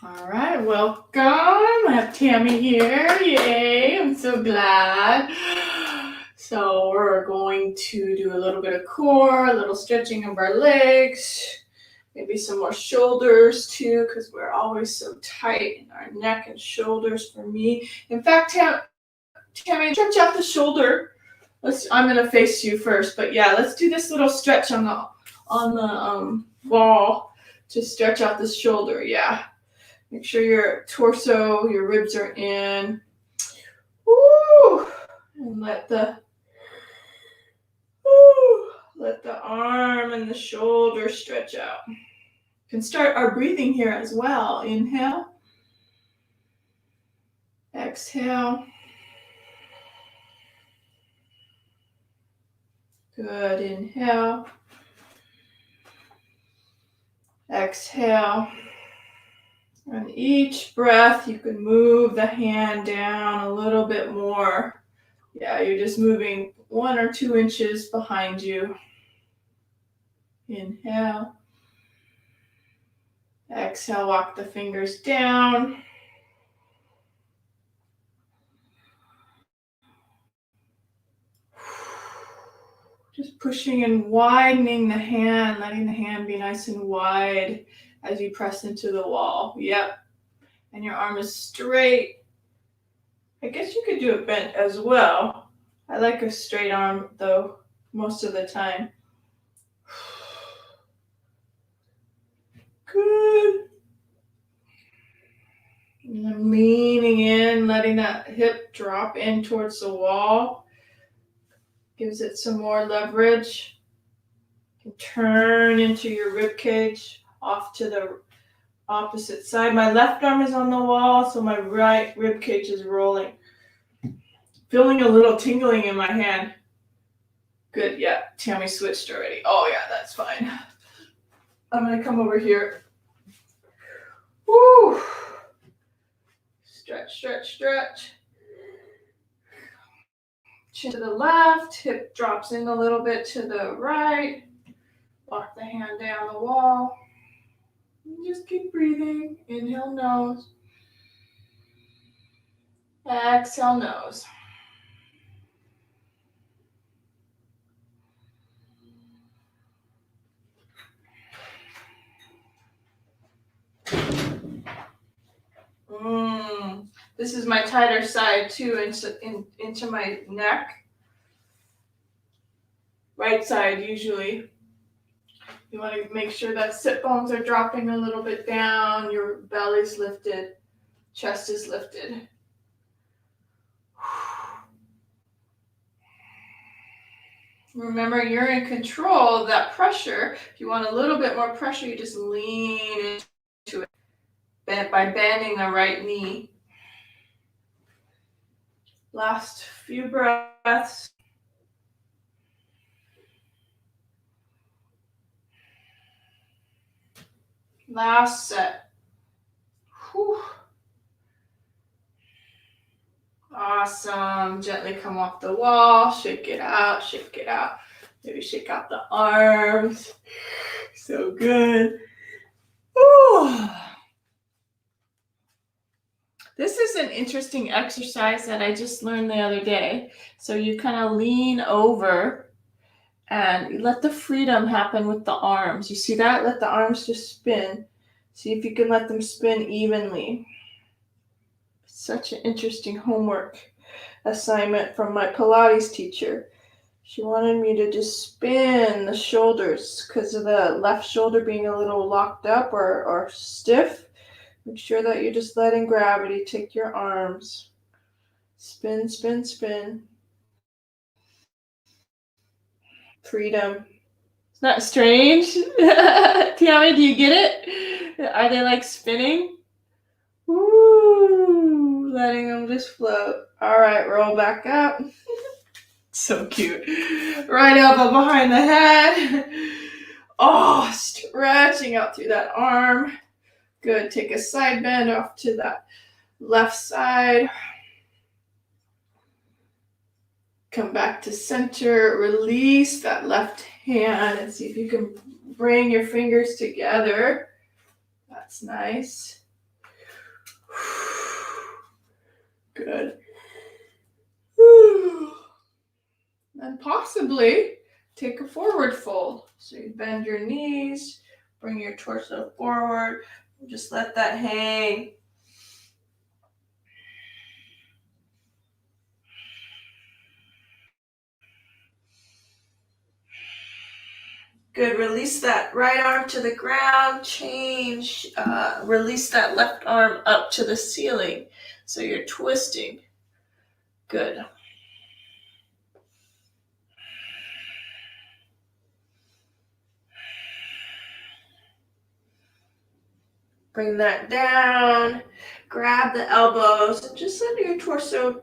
All right, welcome. I have Tammy here. Yay, I'm so glad. So we're going to do a little bit of core, a little stretching of our legs, maybe some more shoulders too, because we're always so tight in our neck and shoulders for me. In fact, Tammy, stretch out the shoulder. I'm gonna face you first, but yeah, let's do this little stretch on the wall to stretch out the shoulder. Yeah. Make sure your torso, your ribs are in. Woo! And let the arm and the shoulder stretch out. You can start our breathing here as well. Inhale. Exhale. Good. Inhale. Exhale. And each breath, you can move the hand down a little bit more. Yeah, you're just moving 1 or 2 inches behind you. Inhale. Exhale, walk the fingers down. Just pushing and widening the hand, letting the hand be nice and wide as you press into the wall. Yep. And your arm is straight. I guess you could do it bent as well. I like a straight arm though, most of the time. Good. And I'm leaning in, letting that hip drop in towards the wall. Gives it some more leverage. You can turn into your rib cage off to the opposite side. My left arm is on the wall, so my right rib cage is rolling. Feeling a little tingling in my hand. Good, yeah. Tammy switched already. Oh yeah, that's fine. I'm gonna come over here. Woo! Stretch, stretch, stretch. Chin to the left, hip drops in a little bit to the right. Lock the hand down the wall. Just keep breathing. Inhale, nose. Exhale, nose. This is my tighter side too, into my neck. Right side usually. You want to make sure that sit bones are dropping a little bit down, your belly's lifted, chest is lifted. Remember, you're in control of that pressure. If you want a little bit more pressure, you just lean into it by bending the right knee. Last few breaths. Last set. Whew. Awesome. Gently come off the wall. Shake it out. Shake it out. Maybe shake out the arms. So good. Ooh. This is an interesting exercise that I just learned the other day. So you kind of lean over and let the freedom happen with the arms. You see that? Let the arms just spin. See if you can let them spin evenly. Such an interesting homework assignment from my Pilates teacher. She wanted me to just spin the shoulders because of the left shoulder being a little locked up or stiff. Make sure that you're just letting gravity take your arms. Spin, spin, spin. Freedom. It's not strange. Tammy, do you get it? Are they like spinning? Woo! Letting them just float. All right, roll back up. So cute. Right elbow behind the head. Oh, stretching out through that arm. Good. Take a side bend off to that left side. Come back to center. Release that left hand and see if you can bring your fingers together. That's nice. Good. And possibly take a forward fold. So you bend your knees, bring your torso forward, and just let that hang. Good, release that right arm to the ground, release that left arm up to the ceiling. So you're twisting. Good. Bring that down, grab the elbows, and just let your torso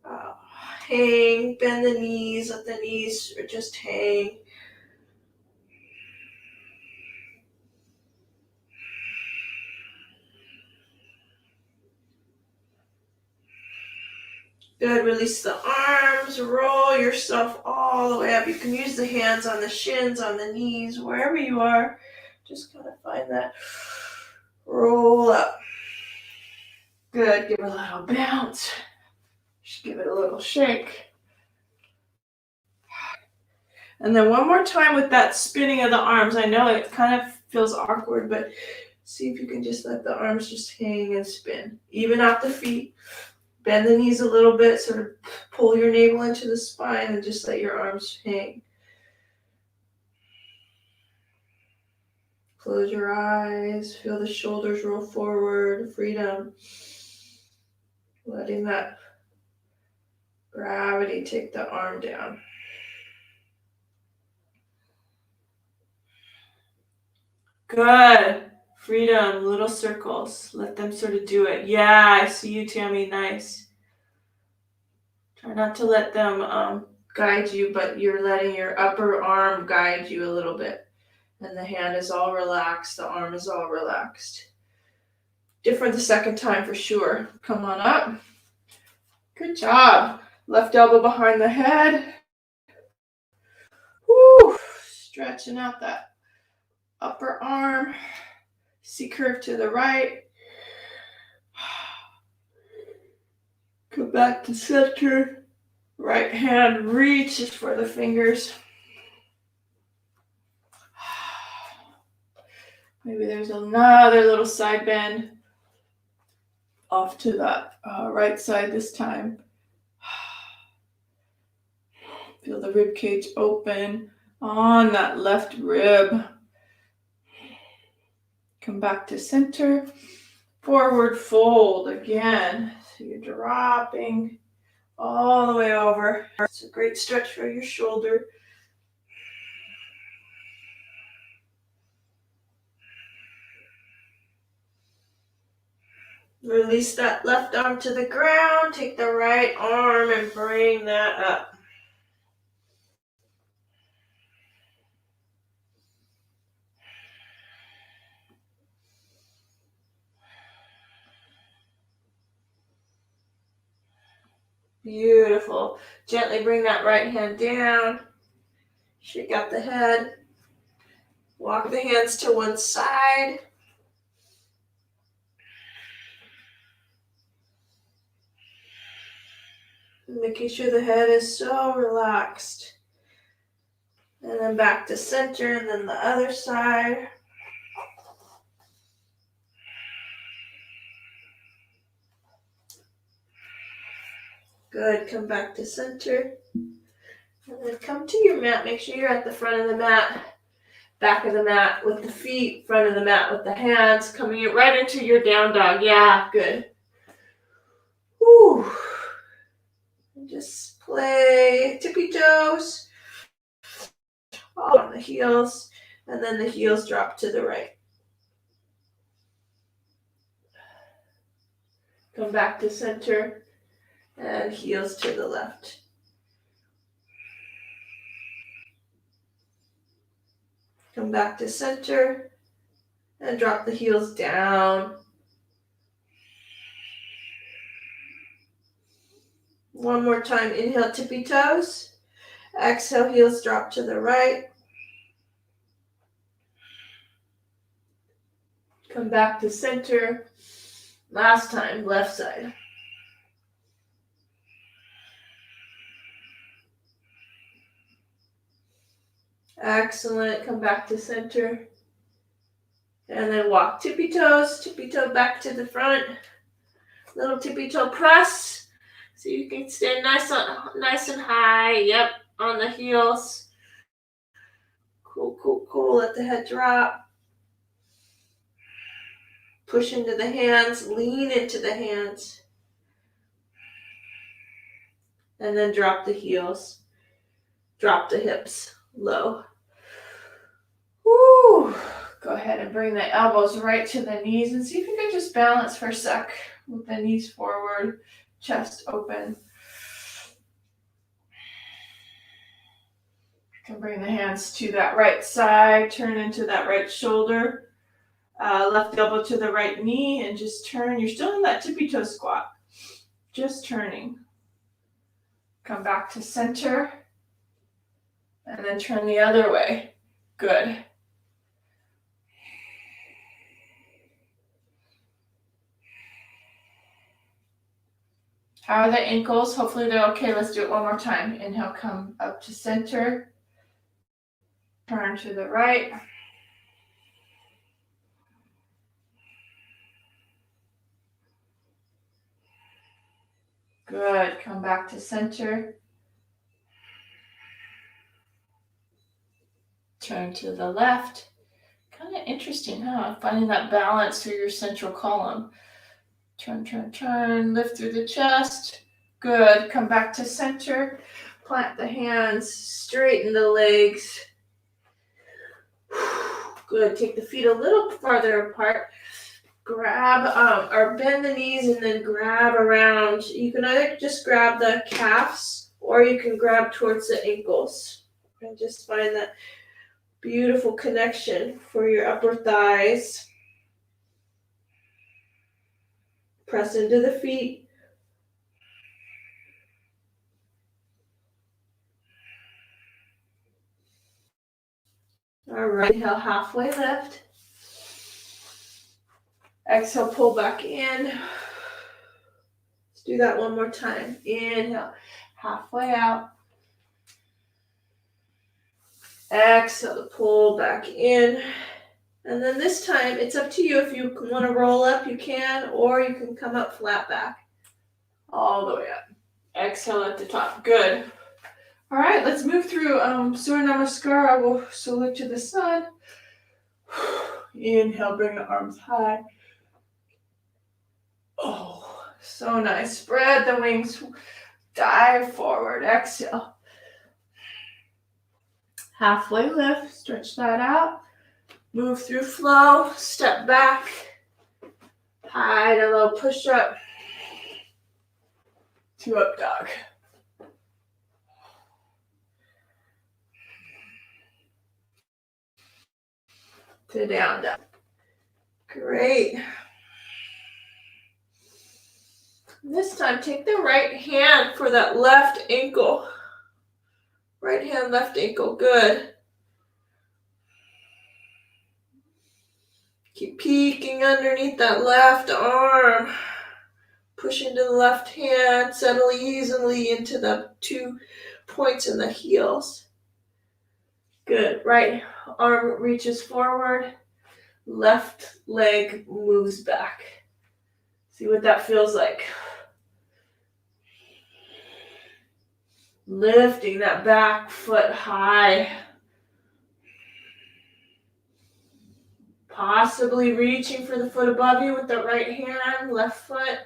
hang, bend the knees, let the knees just hang. Good, release the arms, roll yourself all the way up. You can use the hands on the shins, on the knees, wherever you are. Just kind of find that roll up. Good, give it a little bounce. Just give it a little shake. And then one more time with that spinning of the arms. I know it kind of feels awkward, but see if you can just let the arms just hang and spin. Even out the feet. Bend the knees a little bit, sort of pull your navel into the spine and just let your arms hang. Close your eyes, feel the shoulders roll forward, freedom. Letting that gravity take the arm down. Good. Freedom, little circles. Let them sort of do it. Yeah, I see you, Tammy. Nice. Try not to let them guide you, but you're letting your upper arm guide you a little bit. And the hand is all relaxed. The arm is all relaxed. Different the second time for sure. Come on up. Good job. Left elbow behind the head. Woo. Stretching out that upper arm. C curve to the right. Come back to center. Right hand reaches for the fingers. Maybe there's another little side bend off to that right side this time. Feel the rib cage open on that left rib. Come back to center. Forward fold again. So you're dropping all the way over. It's a great stretch for your shoulder. Release that left arm to the ground. Take the right arm and bring that up. Beautiful. Gently bring that right hand down. Shake out the head. Walk the hands to one side. Making sure the head is so relaxed. And then back to center, and then the other side. Good, come back to center. And then come to your mat. Make sure you're at the front of the mat, back of the mat with the feet, front of the mat with the hands, coming right into your down dog. Yeah, good. Whew. And just play tippy toes on the heels, and then the heels drop to the right. Come back to center, and heels to the left. Come back to center, and drop the heels down. One more time, inhale, tippy toes. Exhale, heels drop to the right. Come back to center, Last time, left side. Excellent. Come back to center. And then walk tippy toe back to the front. Little tippy toe press. So you can stay nice and high. Yep, on the heels. Cool, cool, cool. Let the head drop. Push into the hands. Lean into the hands. And then drop the heels. Drop the hips low. Woo! Go ahead and bring the elbows right to the knees and see if you can just balance for a sec with the knees forward, chest open. You can bring the hands to that right side, turn into that right shoulder, left elbow to the right knee, and just turn. You're still in that tippy toe squat, just turning. Come back to center, and then turn the other way. Good. How are the ankles? Hopefully they're okay. Let's do it one more time. Inhale, come up to center. Turn to the right. Good. Come back to center. Turn to the left. Kind of interesting, huh? Finding that balance through your central column. Turn, turn, turn. Lift through the chest. Good. Come back to center. Plant the hands. Straighten the legs. Good. Take the feet a little farther apart. Grab or bend the knees and then grab around. You can either just grab the calves or you can grab towards the ankles. And just find that beautiful connection for your upper thighs. Press into the feet. All right, inhale, halfway lift. Exhale, pull back in. Let's do that one more time. Inhale, halfway out. Exhale, pull back in. And then this time, it's up to you. If you want to roll up, you can, or you can come up flat back. All the way up. Exhale at the top. Good. All right, let's move through Surya Namaskar. We'll salute to the sun. Inhale, bring the arms high. Oh, so nice. Spread the wings. Dive forward. Exhale. Halfway lift. Stretch that out. Move through flow. Step back. High to low push up. To up dog. To down dog. Great. This time, take the right hand for that left ankle. Right hand, left ankle. Good. Keep peeking underneath that left arm. Push into the left hand. Settle easily into the 2 points in the heels. Good. Right arm reaches forward. Left leg moves back. See what that feels like. Lifting that back foot high. Possibly reaching for the foot above you with the right hand, left foot.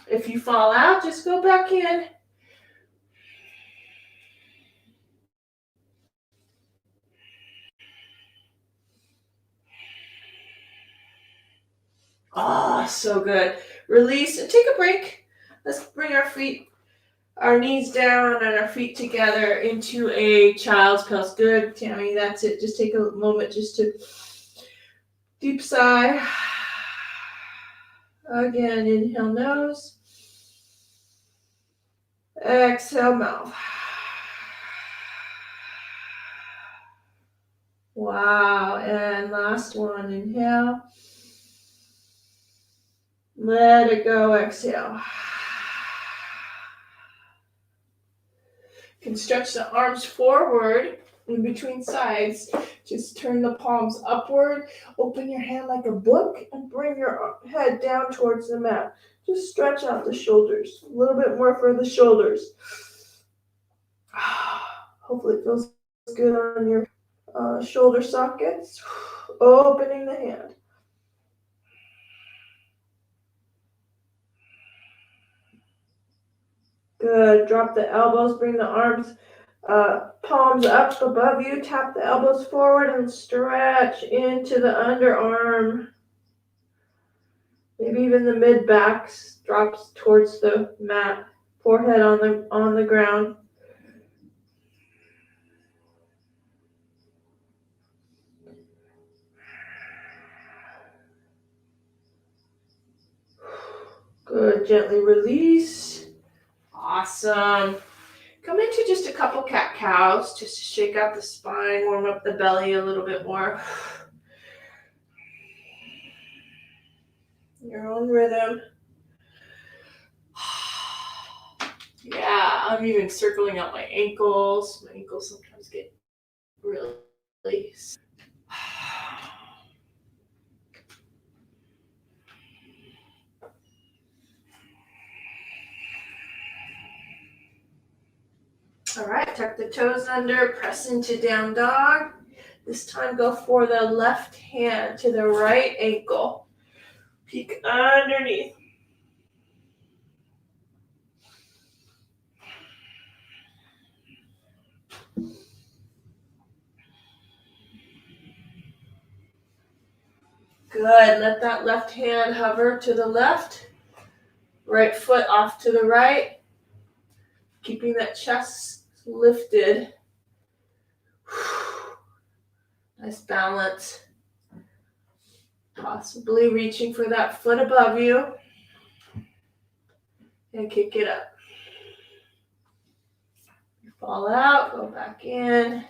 If you fall out, just go back in. Oh, so good. Release and take a break. Let's bring our knees down and our feet together into a child's pose. Good, Tammy, that's it. Just take a moment just to deep sigh. Again, inhale nose. Exhale mouth. Wow. And last one, inhale. Let it go, exhale. You can stretch the arms forward in between sides. Just turn the palms upward. Open your hand like a book and bring your head down towards the mat. Just stretch out the shoulders. A little bit more for the shoulders. Hopefully it feels good on your shoulder sockets. Opening the hand. Good. Drop the elbows. Bring the arms, palms up above you. Tap the elbows forward and stretch into the underarm. Maybe even the mid back drops towards the mat. Forehead on the ground. Good. Gently release. Awesome. Come into just a couple cat-cows, just to shake out the spine, warm up the belly a little bit more. Your own rhythm. Yeah, I'm even circling out my ankles. My ankles sometimes get really. All right, tuck the toes under, press into down dog. This time go for the left hand to the right ankle. Peek underneath. Good, let that left hand hover to the left. Right foot off to the right. Keeping that chest lifted. Nice balance. Possibly reaching for that foot above you. And kick it up. Fall out, go back in.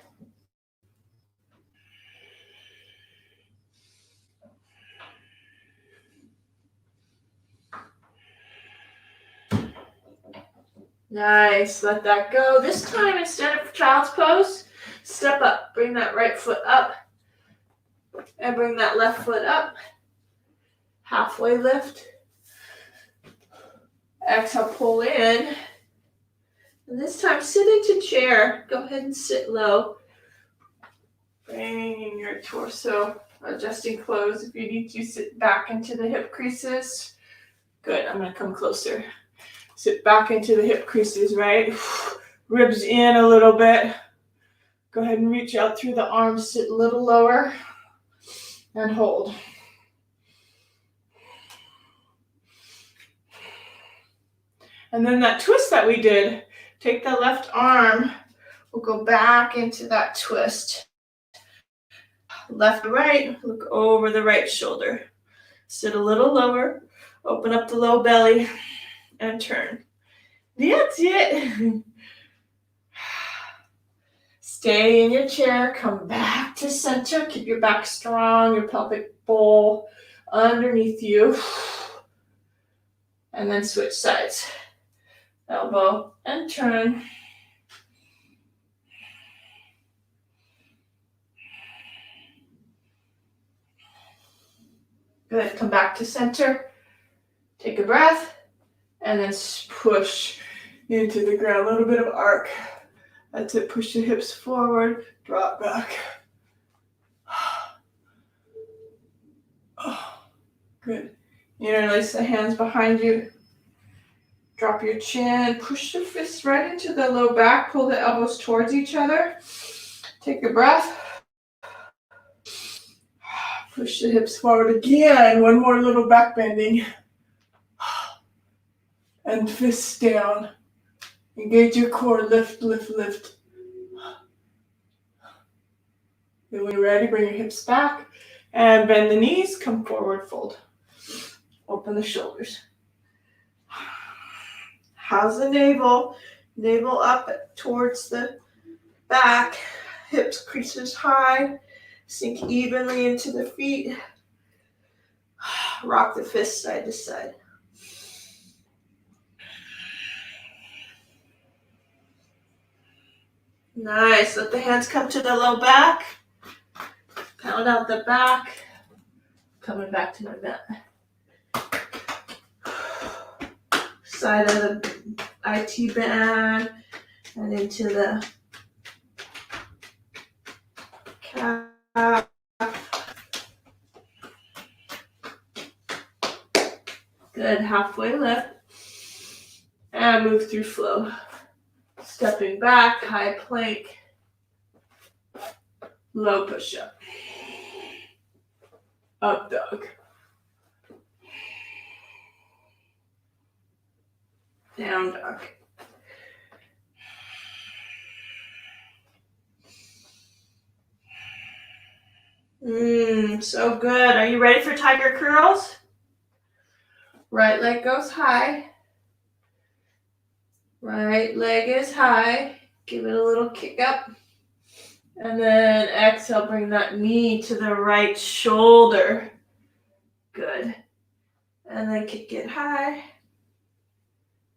Nice, let that go. This time, instead of child's pose, step up. Bring that right foot up. And bring that left foot up. Halfway lift. Exhale, pull in. And this time, sit into chair. Go ahead and sit low. Bringing your torso, adjusting clothes. If you need to, sit back into the hip creases. Good, I'm going to come closer. Sit back into the hip creases, right? Ribs in a little bit. Go ahead and reach out through the arms, sit a little lower, and hold. And then that twist that we did, take the left arm, we'll go back into that twist. Left, right, look over the right shoulder. Sit a little lower, open up the low belly, and turn. That's it. Stay in your chair, come back to center, keep your back strong, your pelvic bowl underneath you. And then switch sides. Elbow and turn. Good, come back to center. Take a breath, and then push into the ground. A little bit of arc. That's it, push the hips forward, drop back. Good. Interlace the hands behind you. Drop your chin, push your fists right into the low back, pull the elbows towards each other. Take a breath. Push the hips forward again. One more little back bending. And fists down. Engage your core, lift, lift, lift. Then when you're ready, bring your hips back and bend the knees, come forward, fold. Open the shoulders. How's the navel? Navel up towards the back, hips creases high. Sink evenly into the feet. Rock the fists side to side. Nice. Let the hands come to the low back. Pound out the back. Coming back to my mat. Side of the IT band and into the calf. Good. Halfway lift. And move through flow. Stepping back, high plank. Low push-up. Up dog. Down dog. So good. Are you ready for tiger curls? Right leg goes high. Right leg is high. Give it a little kick up. And then exhale, bring that knee to the right shoulder. Good. And then kick it high.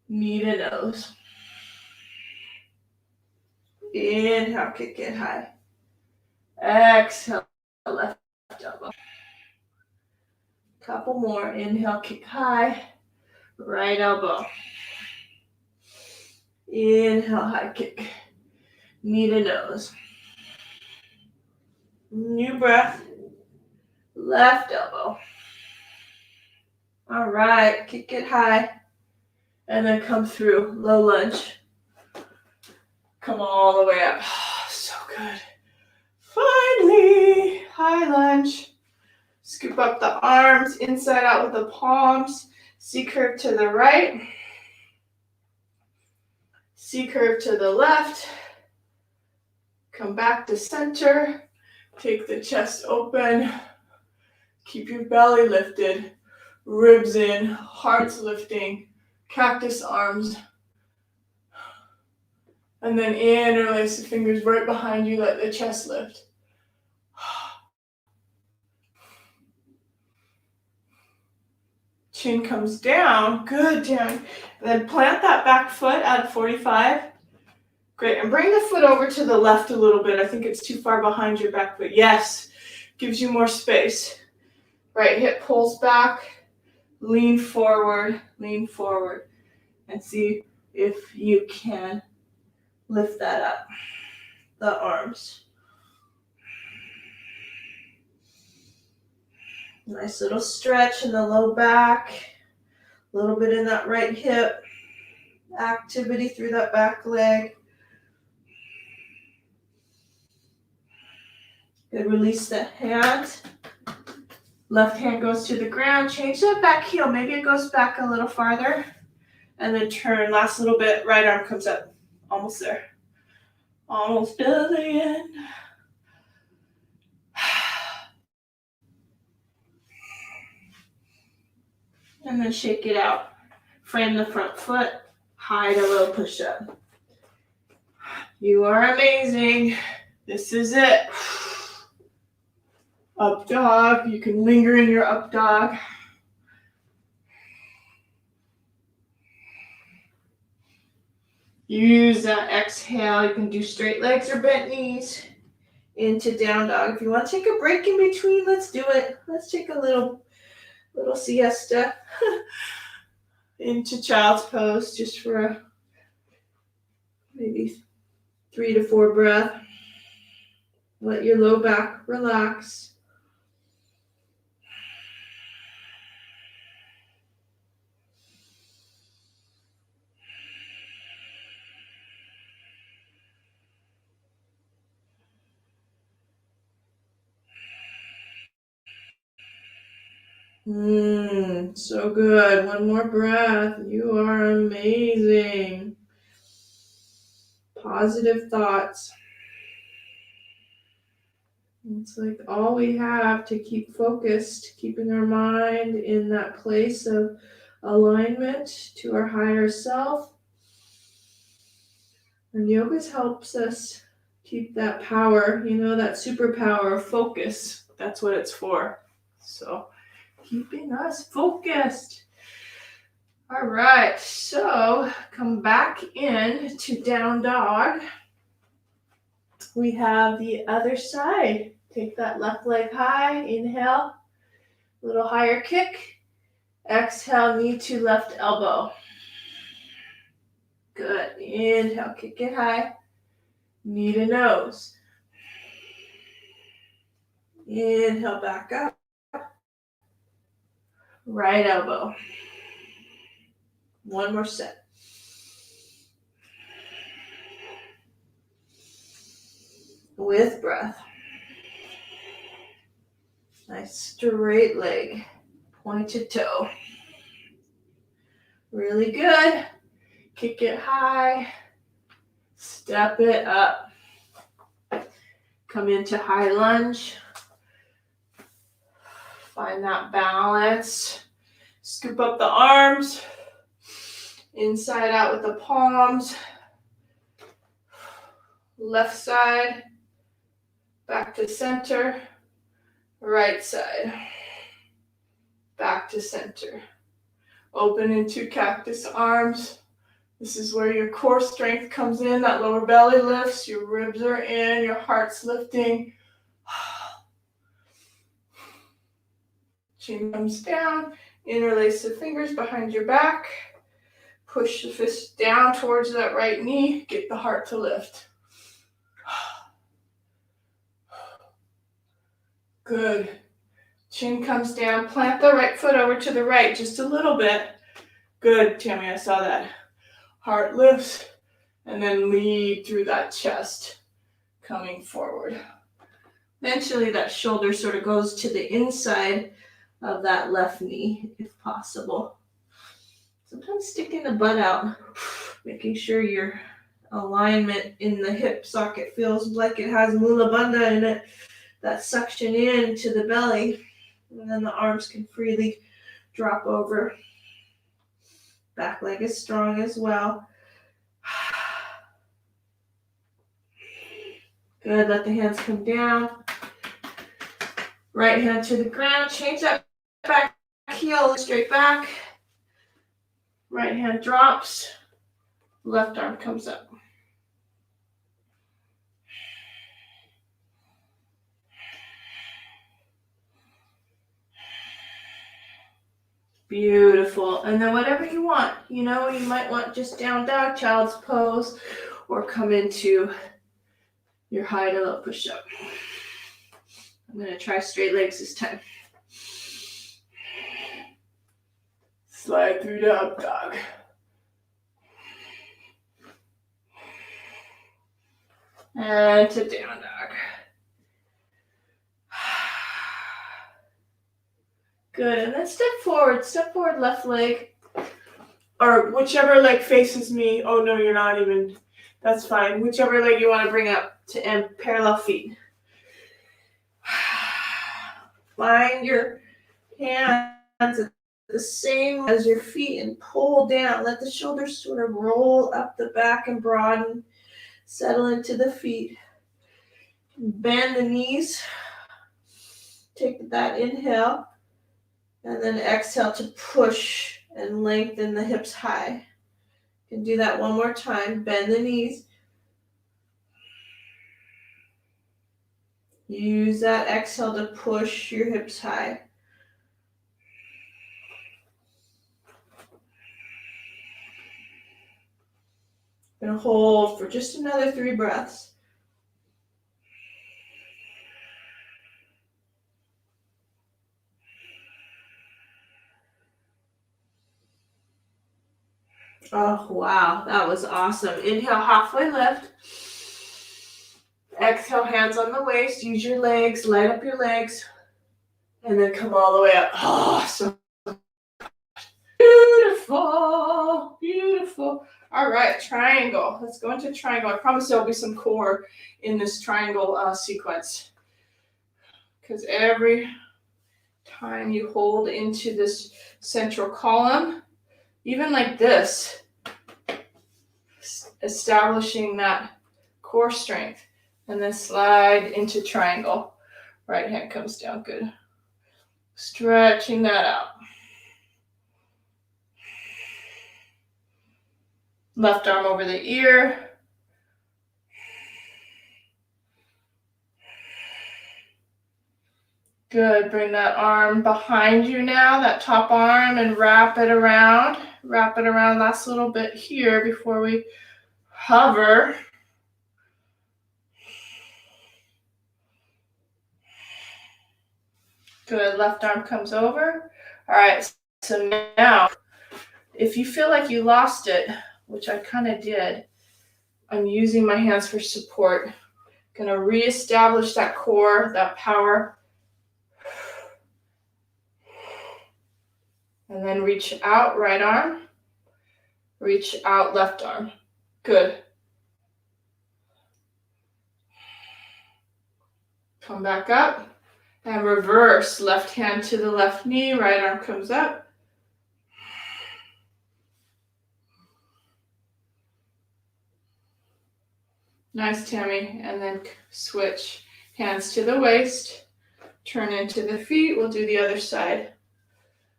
Knee to nose. Inhale, kick it high. Exhale, left elbow. Couple more. Inhale, kick high. Right elbow. Inhale, high kick. Knee to nose. New breath. Left elbow. All right, kick it high. And then come through, low lunge. Come all the way up. So good. Finally, high lunge. Scoop up the arms, inside out with the palms. C-curve to the right. C-curve to the left. Come back to center. Take the chest open. Keep your belly lifted. Ribs in, heart's lifting. Cactus arms. And then interlace the fingers right behind you, let the chest lift. Chin comes down, good, down. Then plant that back foot at 45. Great, and bring the foot over to the left a little bit. I think it's too far behind your back foot. Yes, gives you more space. Right hip pulls back, lean forward, and see if you can lift that up, the arms. Nice little stretch in the low back, a little bit in that right hip, activity through that back leg. Good, release the hand. Left hand goes to the ground, change that back heel, maybe it goes back a little farther, and then turn, last little bit, right arm comes up, almost there. Almost to the end. And then shake it out. Frame the front foot, high to low push-up. You are amazing. This is it. Up dog. You can linger in your up dog. Use that exhale. You can do straight legs or bent knees into down dog. If you want to take a break in between, let's do it. Let's take a little siesta into child's pose just for maybe 3 to 4 breaths. Let your low back relax. So good. One more breath. You are amazing. Positive thoughts. It's like all we have to keep focused, keeping our mind in that place of alignment to our higher self. And yoga helps us Keep that power, that superpower of focus. That's what it's for. So keeping us focused. All right, so come back in to down dog. We have the other side. Take that left leg high, inhale, a little higher kick. Exhale, knee to left elbow. Good. Inhale, kick it high. Knee to nose. Inhale, back up. Right elbow. One more set. With breath. Nice straight leg. Pointed toe. Really good. Kick it high. Step it up. Come into high lunge. Find that balance. Scoop up the arms. Inside out with the palms. Left side. Back to center. Right side. Back to center. Open into cactus arms. This is where your core strength comes in. That lower belly lifts. Your ribs are in. Your heart's lifting. Chin comes down. Interlace the fingers behind your back. Push the fist down towards that right knee. Get the heart to lift. Good. Chin comes down. Plant the right foot over to the right just a little bit. Good, Tammy, I saw that. Heart lifts, and then lead through that chest, coming forward. Eventually, that shoulder sort of goes to the inside of that left knee, if possible. Sometimes sticking the butt out, making sure your alignment in the hip socket feels like it has mula bandha in it. That suction in to the belly, and then the arms can freely drop over. Back leg is strong as well. Good, let the hands come down. Right hand to the ground, change that back heel, straight back. Right hand drops, left arm comes up. Beautiful. And then whatever you want, you might want just down dog, child's pose, or come into your high to low push-up. I'm going to try straight legs this time. Slide through to up dog. And to down dog. Good, and then step forward left leg, or whichever leg faces me. Oh no, you're not even, that's fine. Whichever leg you want to bring up to end, parallel feet. Find your hands at the same as your feet and pull down. Let the shoulders sort of roll up the back and broaden. Settle into the feet. Bend the knees. Take that inhale. And then exhale to push and lengthen the hips high. You can do that one more time. Bend the knees. Use that exhale to push your hips high. And hold for just another 3 breaths. Oh, wow, that was awesome. Inhale, halfway lift. Exhale, hands on the waist. Use your legs, light up your legs. And then come all the way up. Oh, so beautiful, beautiful. All right, triangle. Let's go into triangle. I promise there'll be some core in this triangle sequence. Because every time you hold into this central column, even like this, establishing that core strength. And then slide into triangle. Right hand comes down, good. Stretching that out. Left arm over the ear. Good, bring that arm behind you now, that top arm, and wrap it around. Wrap it around last little bit here before we hover. Good, left arm comes over. All right, so now, if you feel like you lost it, which I kind of did, I'm using my hands for support. Gonna reestablish that core, that power. And then reach out, right arm. Reach out, left arm. Good. Come back up. And reverse, left hand to the left knee, right arm comes up. Nice, Tammy. And then switch hands to the waist. Turn into the feet. We'll do the other side.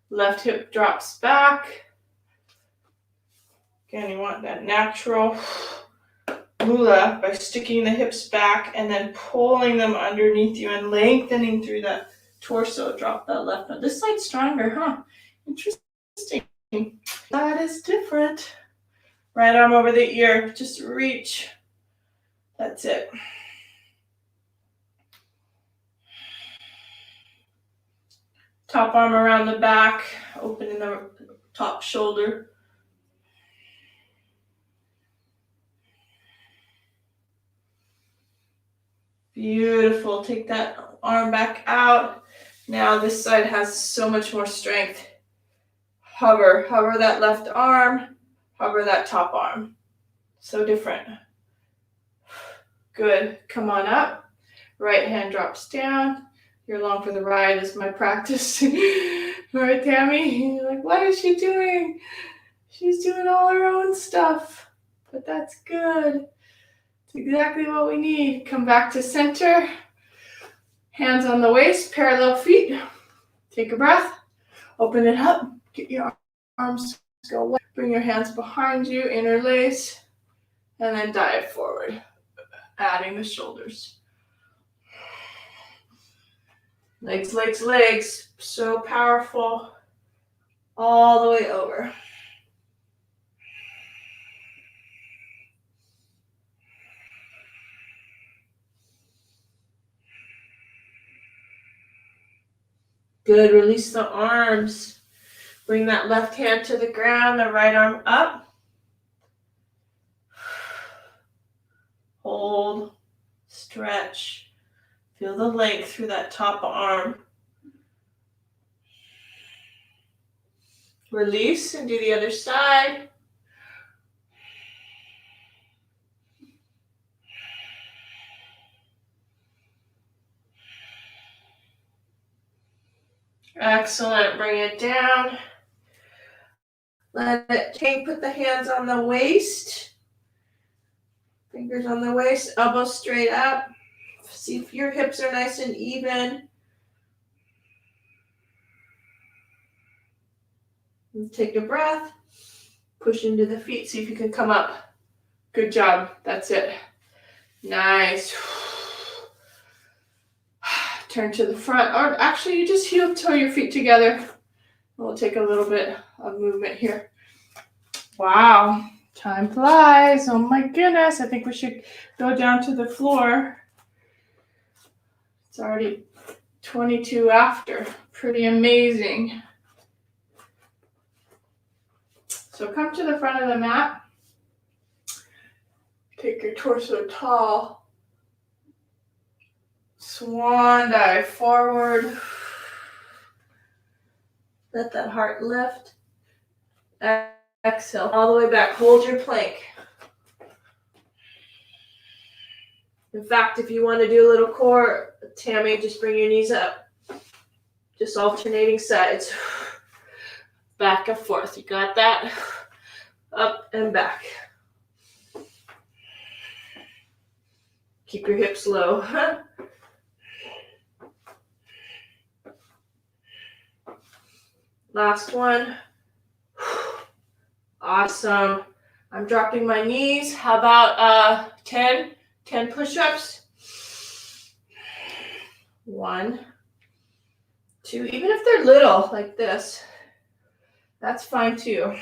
Left hip drops back. Again, you want that natural mula by sticking the hips back and then pulling them underneath you and lengthening through that torso. Drop that left one. This side's stronger, huh? Interesting. That is different. Right arm over the ear. Just reach. That's it. Top arm around the back, opening the top shoulder. Beautiful. Take that arm back out. Now this side has so much more strength. Hover that left arm, hover that top arm. So different. Good. Come on up. Right hand drops down. You're along for the ride is my practice. Right, Tammy? You're like, what is she doing? She's doing all her own stuff. But that's good. It's exactly what we need. Come back to center. Hands on the waist, parallel feet. Take a breath. Open it up. Get your arms go away. Bring your hands behind you, interlace, and then dive forward, adding the shoulders. Legs, legs, legs. So powerful. All the way over. Good. Release the arms. Bring that left hand to the ground, the right arm up. Hold. Stretch. Feel the length through that top arm. Release and do the other side. Excellent. Bring it down. Let it take. Put the hands on the waist. Fingers on the waist. Elbows straight up. See if your hips are nice and even. And take a breath. Push into the feet. See if you can come up. Good job. That's it. Nice. Turn to the front. Or actually, you just heel toe your feet together. We'll take a little bit of movement here. Wow. Time flies. Oh my goodness. I think we should go down to the floor. It's already 22 after. Pretty amazing. So come to the front of the mat. Take your torso tall. Swan dive forward. Let that heart lift. Exhale all the way back. Hold your plank. In fact, if you want to do a little core, Tammy, just bring your knees up. Just alternating sides. Back and forth. You got that? Up and back. Keep your hips low. Last one. Awesome. I'm dropping my knees. How about 10 push-ups? 1, 2, even if they're little like this, that's fine too.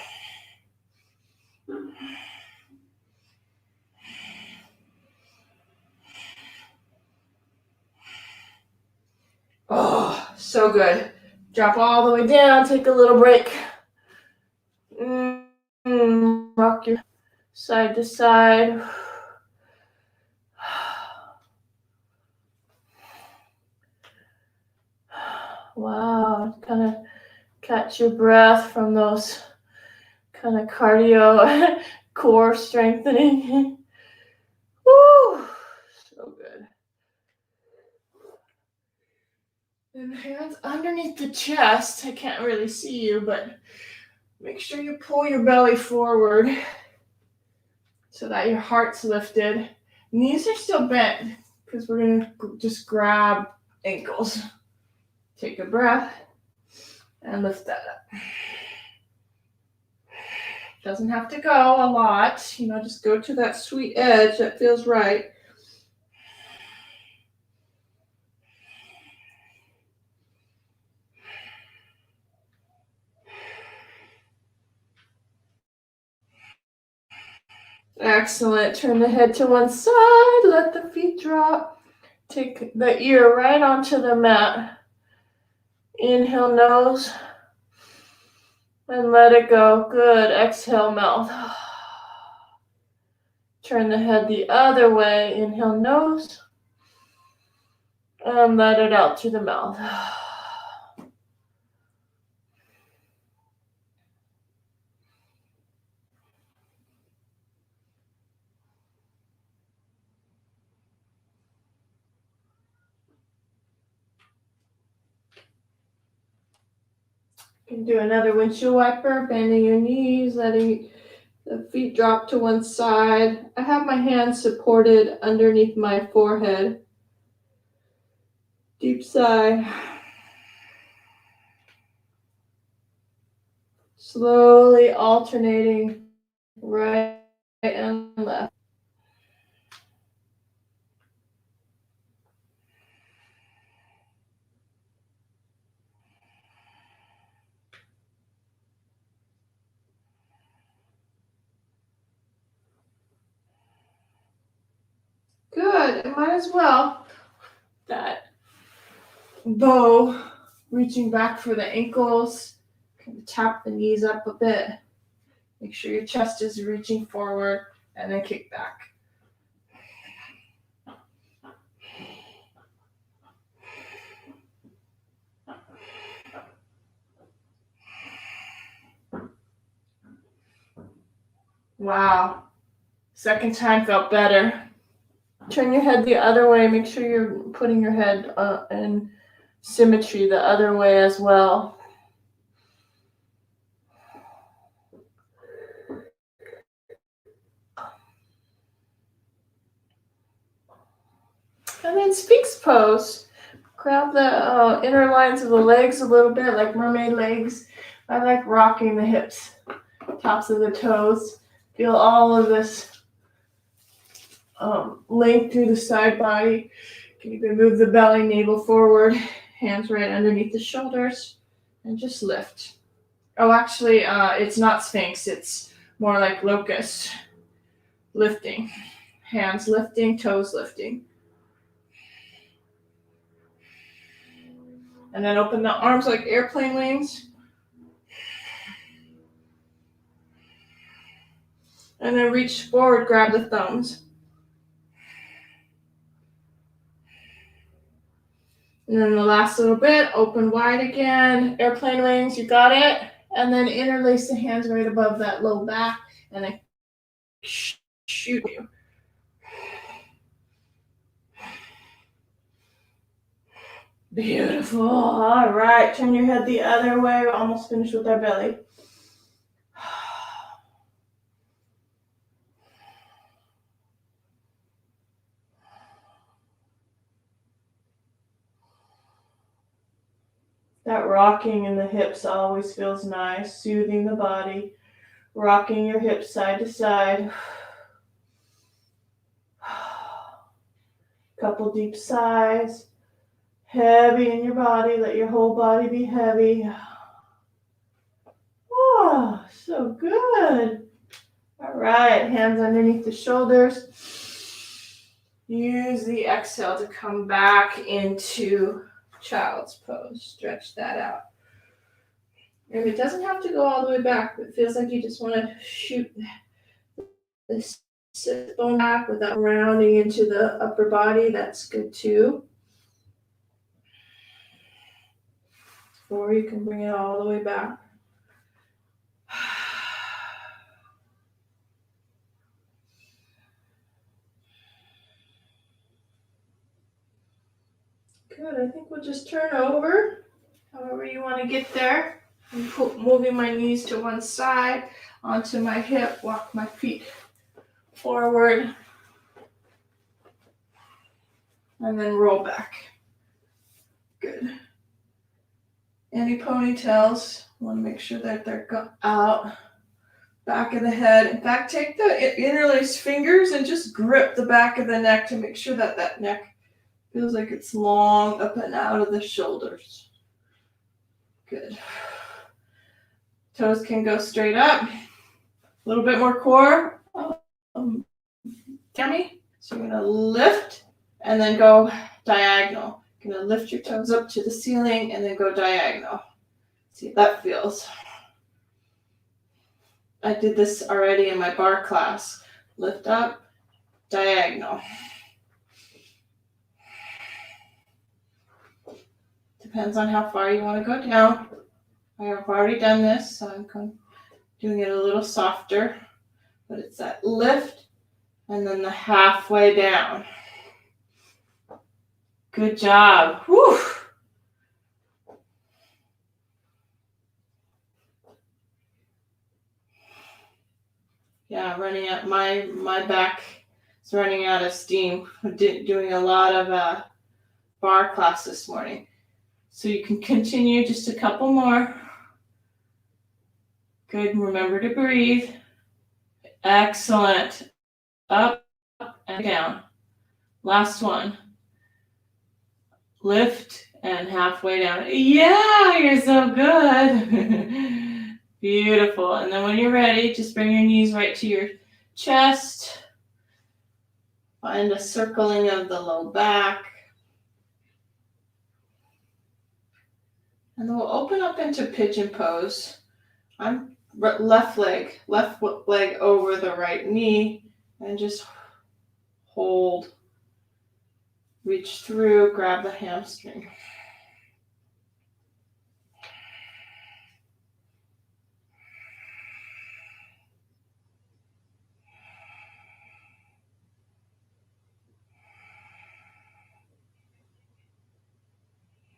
Oh, so good. Drop all the way down, take a little break. Rock your side to side. Wow, kind of catch your breath from those kind of cardio core strengthening. Woo, so good. And hands underneath the chest. I can't really see you, but make sure you pull your belly forward so that your heart's lifted. Knees are still bent because we're going to just grab ankles. Take a breath and lift that up. Doesn't have to go a lot. Just go to that sweet edge that feels right. Excellent. Turn the head to one side. Let the feet drop. Take the ear right onto the mat. Inhale, nose. And let it go. Good. Exhale, mouth. Turn the head the other way. Inhale, nose. And let it out through the mouth. You can do another windshield wiper, bending your knees, letting the feet drop to one side. I have my hands supported underneath my forehead. Deep sigh. Slowly alternating right and left. Good. It might as well. That bow, reaching back for the ankles. Kind of tap the knees up a bit. Make sure your chest is reaching forward and then kick back. Wow. Second time felt better. Turn your head the other way. Make sure you're putting your head in symmetry the other way as well. And then Sphinx pose. Grab the inner lines of the legs a little bit, like mermaid legs. I like rocking the hips, tops of the toes. Feel all of this length through the side body. You can even move the belly, navel forward, hands right underneath the shoulders, and just lift. Oh, actually, it's not Sphinx. It's more like locust. Lifting. Hands lifting, toes lifting. And then open the arms like airplane wings. And then reach forward, grab the thumbs. And then the last little bit, open wide again, airplane wings, you got it. And then interlace the hands right above that low back and then shoot you. Beautiful. All right, turn your head the other way. We're almost finished with our belly. That rocking in the hips always feels nice, soothing the body, rocking your hips side to side. Couple deep sighs, heavy in your body, let your whole body be heavy. Oh, so good. All right, hands underneath the shoulders. Use the exhale to come back into child's pose. Stretch that out. And it doesn't have to go all the way back, but it feels like you just want to shoot this sit bone back without rounding into the upper body. That's good too. Or you can bring it all the way back. Good, I think we'll just turn over, however you want to get there. I'm moving my knees to one side, onto my hip, walk my feet forward, and then roll back. Good. Any ponytails, want to make sure that they're out, back of the head. In fact, take the interlaced fingers and just grip the back of the neck to make sure that that neck feels like it's long up and out of the shoulders. Good. Toes can go straight up. A little bit more core. Tummy. So you're going to lift and then go diagonal. You're going to lift your toes up to the ceiling and then go diagonal. See if that feels. I did this already in my bar class. Lift up, diagonal. Depends on how far you want to go down. I have already done this, so I'm doing it a little softer. But it's that lift and then the halfway down. Good job. Whew. Yeah, running out, my back is running out of steam. Doing a lot of bar class this morning. So you can continue just a couple more. Good, remember to breathe. Excellent. Up and down. Last one. Lift and halfway down. Yeah, you're so good. Beautiful. And then when you're ready, just bring your knees right to your chest. Find a circling of the low back. And then we'll open up into pigeon pose. I'm left leg over the right knee, and just hold. Reach through, grab the hamstring.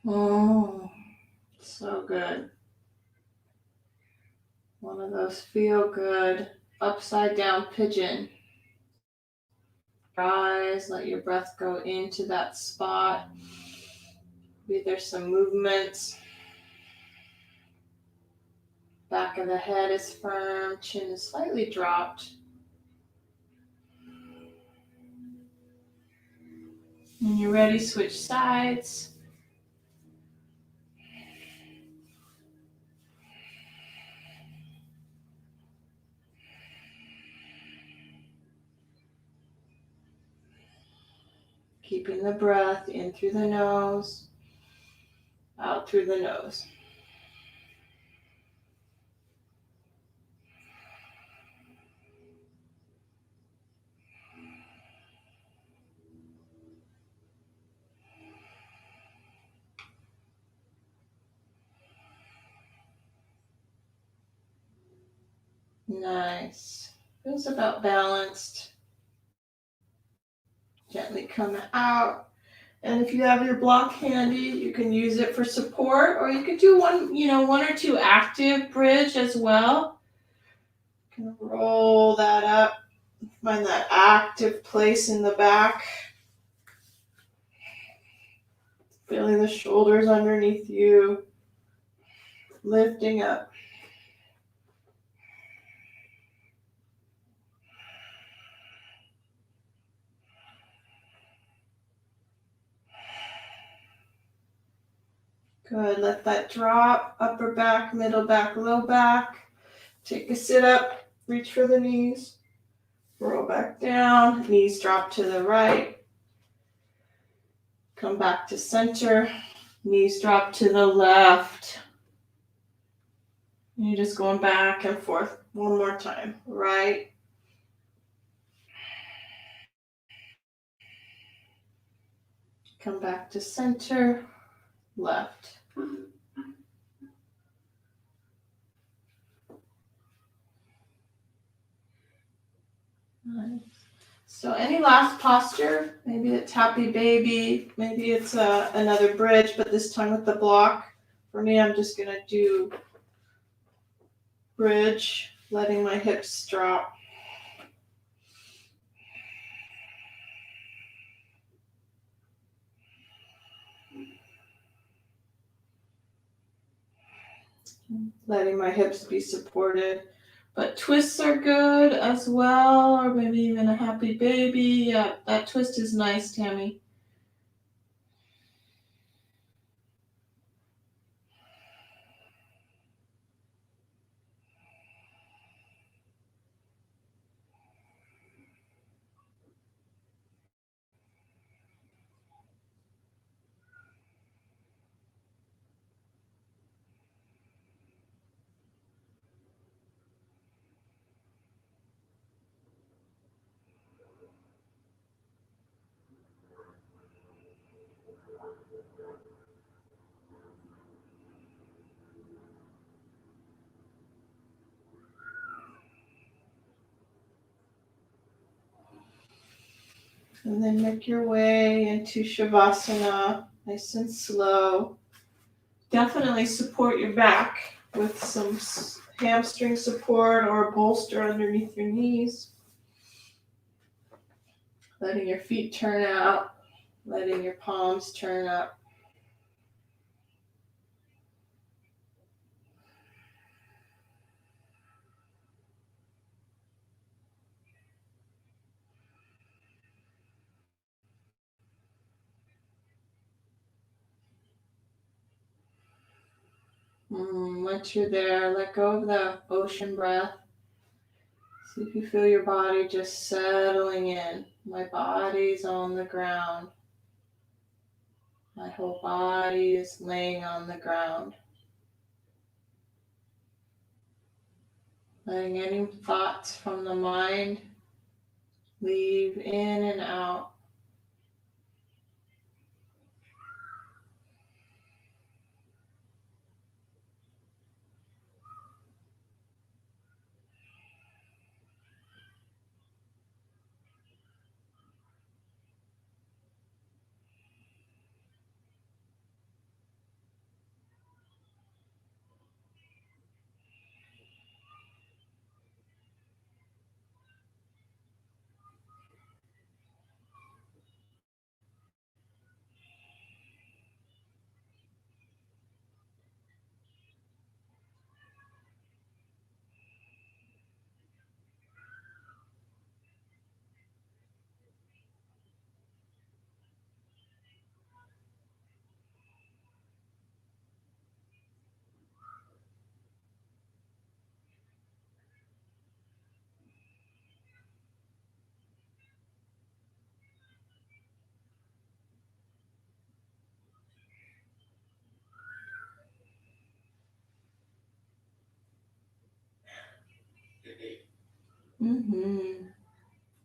Oh, so good. One of those feel good upside down pigeon. Rise, let your breath go into that spot. Maybe there's some movements. Back of the head is firm, chin is slightly dropped. When you're ready, switch sides. Keeping the breath in through the nose, out through the nose. Nice. Feels about balanced. Gently come out. And if you have your block handy, you can use it for support, or you could do one or two active bridge as well. You can roll that up, find that active place in the back. Feeling the shoulders underneath you. lifting up. Good, let that drop, upper back, middle back, low back. Take a sit up, reach for the knees, roll back down, knees drop to the right. Come back to center, knees drop to the left. And you're just going back and forth one more time, right. Come back to center, left. Nice. So any last posture? Maybe it's happy baby, maybe it's another bridge, but this time with the block. For me, I'm just gonna do bridge, letting my hips drop. Letting my hips be supported. But twists are good as well, or maybe even a happy baby. Yeah, that twist is nice, Tammy. And then make your way into Shavasana, nice and slow. Definitely support your back with some hamstring support or a bolster underneath your knees. Letting your feet turn out, letting your palms turn up. Once you're there, let go of the ocean breath. See if you feel your body just settling in. My body's on the ground. My whole body is laying on the ground. Letting any thoughts from the mind leave in and out.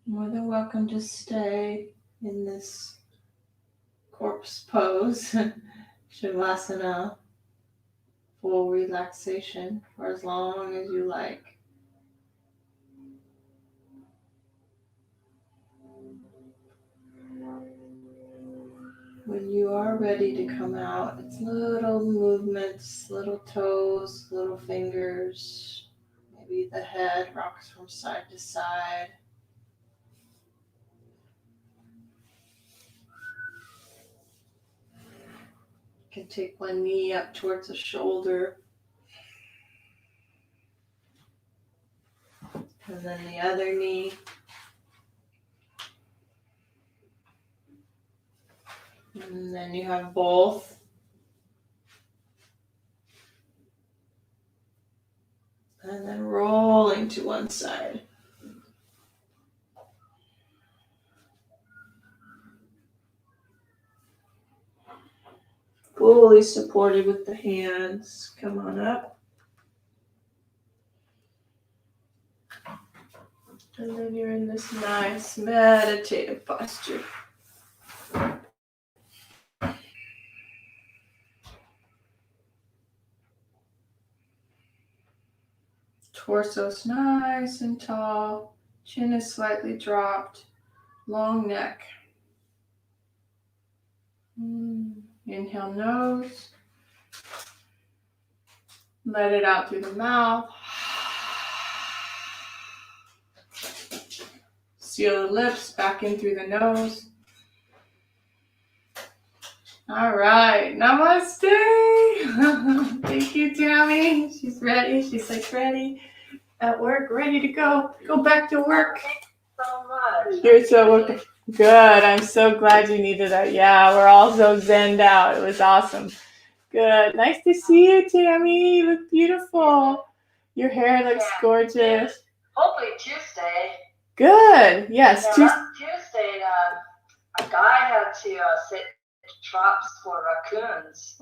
More than welcome to stay in this corpse pose, Shavasana, full relaxation for as long as you like. When you are ready to come out, it's little movements, little toes, little fingers, maybe the head rocks from side to side. You can take one knee up towards the shoulder. And then the other knee. And then you have both. And then rolling to one side. Fully supported with the hands. Come on up. And then you're in this nice meditative posture. Torso's nice and tall. Chin is slightly dropped. Long neck. Inhale, nose. Let it out through the mouth. Seal the lips, back in through the nose. All right, namaste. Thank you, Tammy. She's ready. She's like ready at work, ready to go. Go back to work. Thank you so much. You're so welcome. Good. I'm so glad you needed that. Yeah, we're all so zenned out. It was awesome. Good. Nice to see you, Tammy. You look beautiful. Your hair looks gorgeous. Hopefully Tuesday. Good. Yes. Yeah, last Tuesday, a guy had to set traps for raccoons.